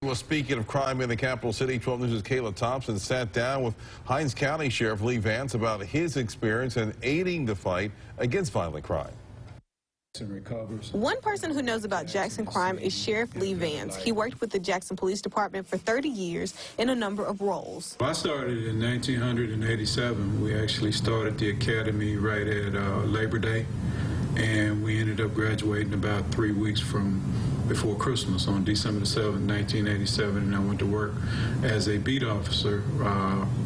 Well, speaking of crime in the capital city, 12 News' Kayla Thompson sat down with Hinds County Sheriff Vance about his experience in aiding the fight against violent crime. One person who knows about Jackson crime is Sheriff Vance. He worked with the Jackson Police Department for 30 years in a number of roles. I started in 1987. We actually started the academy right at Labor Day, and we ended up graduating about 3 weeks before Christmas on December the 7th, 1987, and I went to work as a beat officer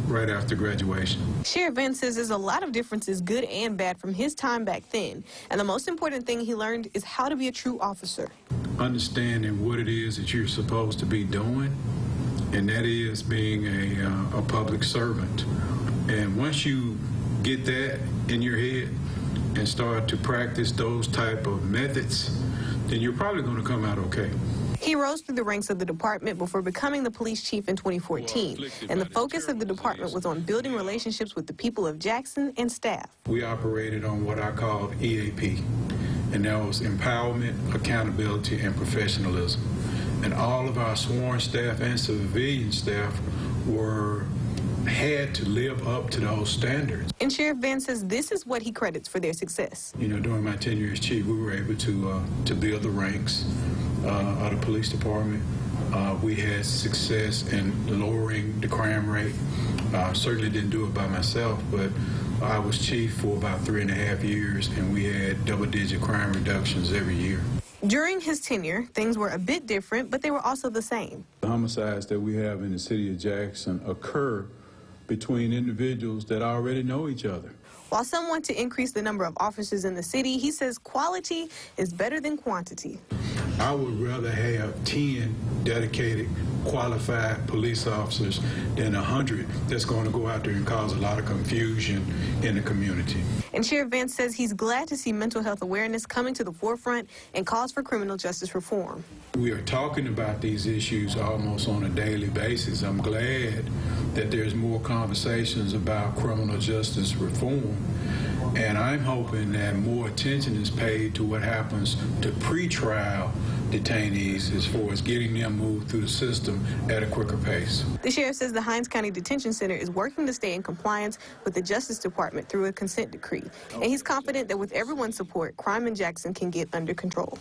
right after graduation. Sheriff Vance says there's a lot of differences, good and bad, from his time back then, and the most important thing he learned is how to be a true officer. Understanding what it is that you're supposed to be doing, and that is being a public servant. And once you get that in your head and start to practice those type of methods, then you're probably going to come out okay. He rose through the ranks of the department before becoming the police chief in 2014, and the focus of the department was on building relationships with the people of Jackson and staff. We operated on what I called EAP, and that was empowerment, accountability, and professionalism. And all of our sworn staff and civilian staff had to live up to those standards. And Sheriff Vance says this is what he credits for their success. You know, during my tenure as chief, we were able to build the ranks of the police department. We had success in lowering the crime rate. Certainly didn't do it by myself, but I was chief for about 3.5 years, and we had double-digit crime reductions every year. During his tenure, things were a bit different, but they were also the same. The homicides that we have in the city of Jackson occur between individuals that already know each other. While some want to increase the number of officers in the city, he says quality is better than quantity. I would rather have 10 dedicated, qualified police officers than 100 that's going to go out there and cause a lot of confusion in the community. And Sheriff Vance says he's glad to see mental health awareness coming to the forefront and calls for criminal justice reform. We are talking about these issues almost on a daily basis. I'm glad that there's more conversations about criminal justice reform. And I'm hoping that more attention is paid to what happens to pretrial detainees as far as getting them moved through the system at a quicker pace. The sheriff says the Hinds County Detention Center is working to stay in compliance with the Justice Department through a consent decree. And he's confident that with everyone's support, crime in Jackson can get under control.